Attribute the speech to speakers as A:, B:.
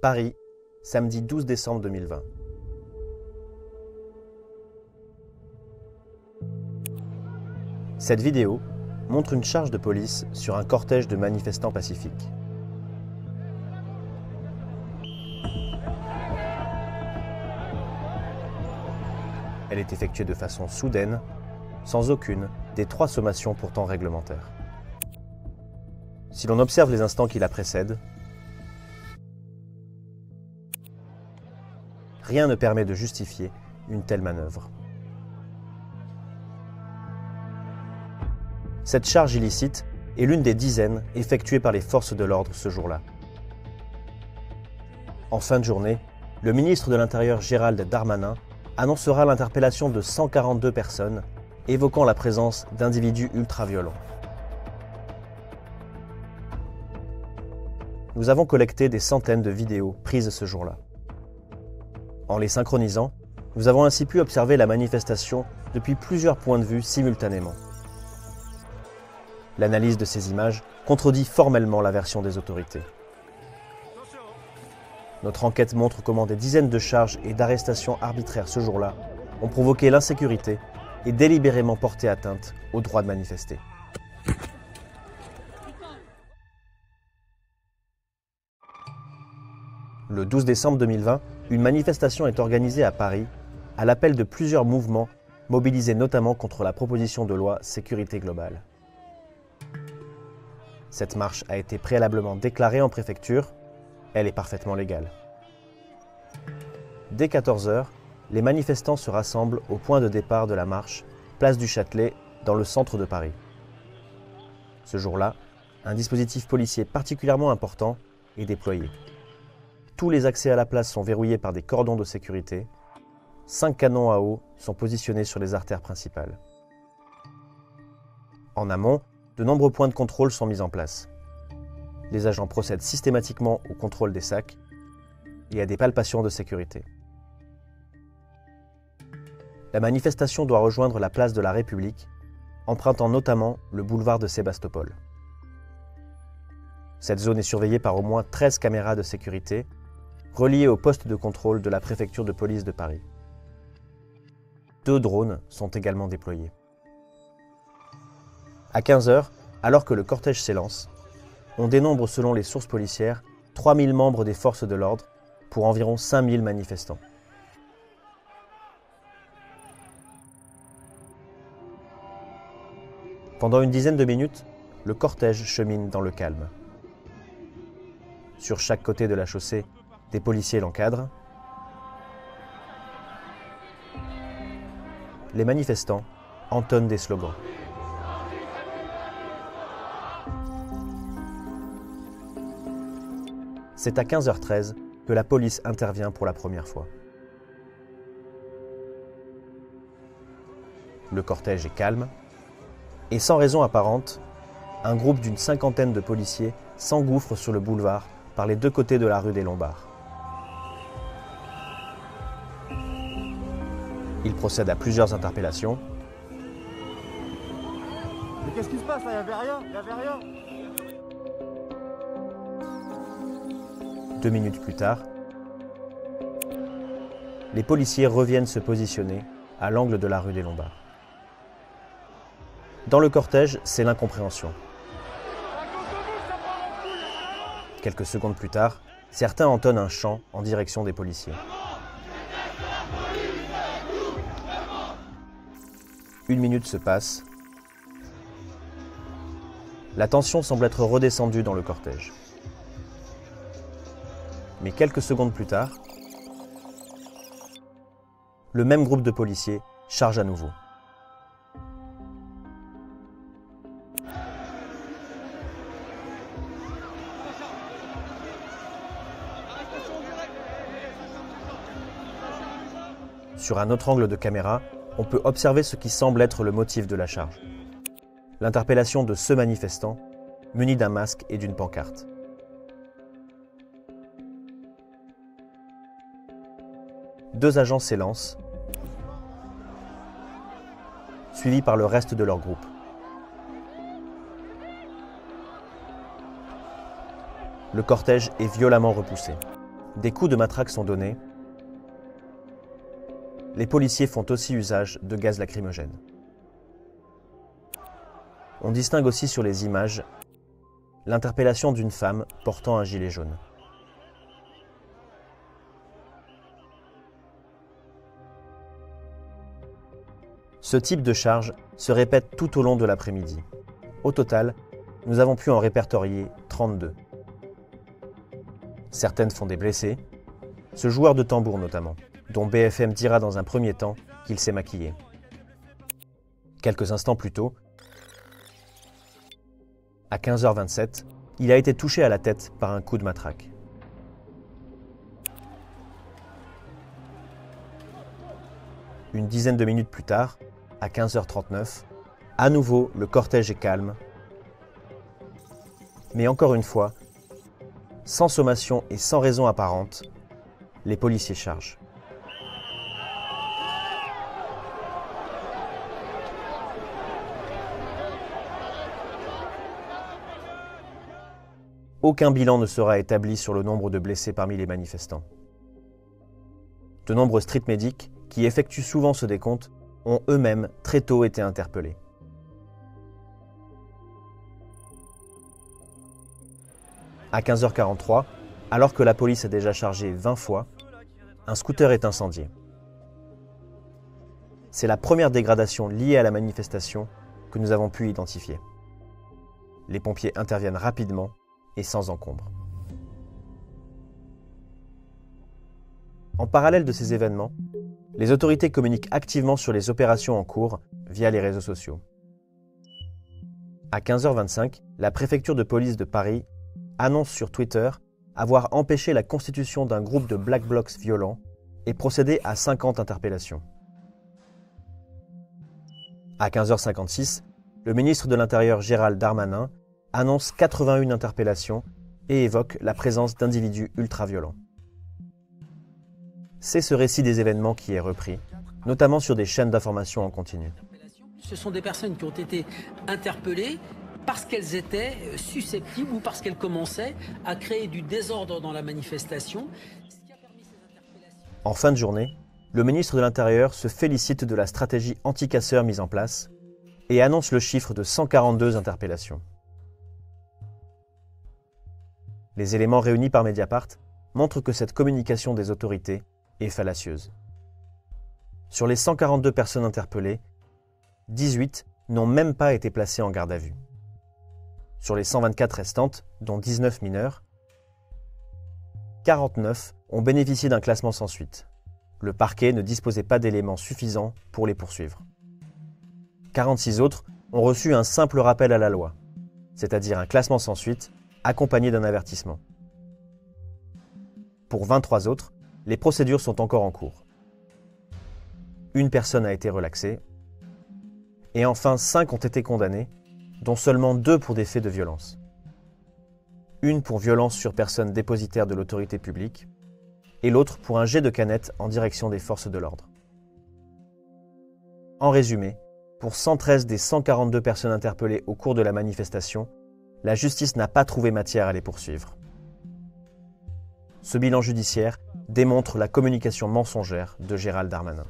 A: Paris, samedi 12 décembre 2020. Cette vidéo montre une charge de police sur un cortège de manifestants pacifiques. Elle est effectuée de façon soudaine, sans aucune des 3 sommations pourtant réglementaires. Si l'on observe les instants qui la précèdent, rien ne permet de justifier une telle manœuvre. Cette charge illicite est l'une des dizaines effectuées par les forces de l'ordre ce jour-là. En fin de journée, le ministre de l'Intérieur Gérald Darmanin annoncera l'interpellation de 142 personnes, évoquant la présence d'individus ultra-violents. Nous avons collecté des centaines de vidéos prises ce jour-là. En les synchronisant, nous avons ainsi pu observer la manifestation depuis plusieurs points de vue simultanément. L'analyse de ces images contredit formellement la version des autorités. Notre enquête montre comment des dizaines de charges et d'arrestations arbitraires ce jour-là ont provoqué l'insécurité et délibérément porté atteinte au droit de manifester. Le 12 décembre 2020, une manifestation est organisée à Paris à l'appel de plusieurs mouvements mobilisés notamment contre la proposition de loi Sécurité globale. Cette marche a été préalablement déclarée en préfecture. Elle est parfaitement légale. Dès 14 h, les manifestants se rassemblent au point de départ de la marche, place du Châtelet, dans le centre de Paris. Ce jour-là, un dispositif policier particulièrement important est déployé. Tous les accès à la place sont verrouillés par des cordons de sécurité. 5 canons à eau sont positionnés sur les artères principales. En amont, de nombreux points de contrôle sont mis en place. Les agents procèdent systématiquement au contrôle des sacs et à des palpations de sécurité. La manifestation doit rejoindre la place de la République, empruntant notamment le boulevard de Sébastopol. Cette zone est surveillée par au moins 13 caméras de sécurité, reliées au poste de contrôle de la préfecture de police de Paris. 2 drones sont également déployés. À 15 h, alors que le cortège s'élance, on dénombre selon les sources policières 3000 membres des forces de l'ordre pour environ 5000 manifestants. Pendant une dizaine de minutes, le cortège chemine dans le calme. Sur chaque côté de la chaussée, des policiers l'encadrent. Les manifestants entonnent des slogans. C'est à 15 h 13 que la police intervient pour la première fois. Le cortège est calme et sans raison apparente, un groupe d'une 50aine de policiers s'engouffre sur le boulevard par les 2 côtés de la rue des Lombards. Ils procèdent à plusieurs interpellations.
B: Mais qu'est-ce qui se passe là? Il n'y avait rien.
A: 2 minutes plus tard, les policiers reviennent se positionner à l'angle de la rue des Lombards. Dans le cortège, c'est l'incompréhension. Quelques secondes plus tard, certains entonnent un chant en direction des policiers. Une minute se passe. La tension semble être redescendue dans le cortège. Mais quelques secondes plus tard, le même groupe de policiers charge à nouveau. Sur un autre angle de caméra, on peut observer ce qui semble être le motif de la charge. L'interpellation de ce manifestant, muni d'un masque et d'une pancarte. Deux agents s'élancent, suivis par le reste de leur groupe. Le cortège est violemment repoussé. des coups de matraque sont donnés. Les policiers font aussi usage de gaz lacrymogène. On distingue aussi sur les images l'interpellation d'une femme portant un gilet jaune. Ce type de charge se répète tout au long de l'après-midi. Au total, nous avons pu en répertorier 32. Certaines font des blessés, ce joueur de tambour notamment, dont BFM dira dans un premier temps qu'il s'est maquillé. Quelques instants plus tôt, à 15h27, il a été touché à la tête par un coup de matraque. Une dizaine de minutes plus tard, à 15h39, à nouveau le cortège est calme. Mais encore une fois, sans sommation et sans raison apparente, les policiers chargent. Aucun bilan ne sera établi sur le nombre de blessés parmi les manifestants. De nombreux street medics, qui effectuent souvent ce décompte, ont eux-mêmes très tôt été interpellés. À 15h43, alors que la police a déjà chargé 20 fois, un scooter est incendié. C'est la première dégradation liée à la manifestation que nous avons pu identifier. Les pompiers interviennent rapidement et sans encombre. En parallèle de ces événements, les autorités communiquent activement sur les opérations en cours via les réseaux sociaux. À 15h25, la préfecture de police de Paris annonce sur Twitter avoir empêché la constitution d'un groupe de Black Blocs violents et procédé à 50 interpellations. À 15h56, le ministre de l'Intérieur Gérald Darmanin annonce 81 interpellations et évoque la présence d'individus ultra-violents. C'est ce récit des événements qui est repris, notamment sur des chaînes d'information en continu.
C: Ce sont des personnes qui ont été interpellées parce qu'elles étaient susceptibles ou parce qu'elles commençaient à créer du désordre dans la manifestation.
A: En fin de journée, le ministre de l'Intérieur se félicite de la stratégie anti-casseurs mise en place et annonce le chiffre de 142 interpellations. Les éléments réunis par Mediapart montrent que cette communication des autorités est fallacieuse. Sur les 142 personnes interpellées, 18 n'ont même pas été placées en garde à vue. Sur les 124 restantes, dont 19 mineurs, 49 ont bénéficié d'un classement sans suite. Le parquet ne disposait pas d'éléments suffisants pour les poursuivre. 46 autres ont reçu un simple rappel à la loi, c'est-à-dire un classement sans suite accompagné d'un avertissement. Pour 23 autres, les procédures sont encore en cours. Une personne a été relaxée. Et enfin, 5 ont été condamnés, dont seulement 2 pour des faits de violence. Une pour violence sur personne dépositaire de l'autorité publique, et l'autre pour un jet de canette en direction des forces de l'ordre. En résumé, pour 113 des 142 personnes interpellées au cours de la manifestation, la justice n'a pas trouvé matière à les poursuivre. Ce bilan judiciaire démontre la communication mensongère de Gérald Darmanin.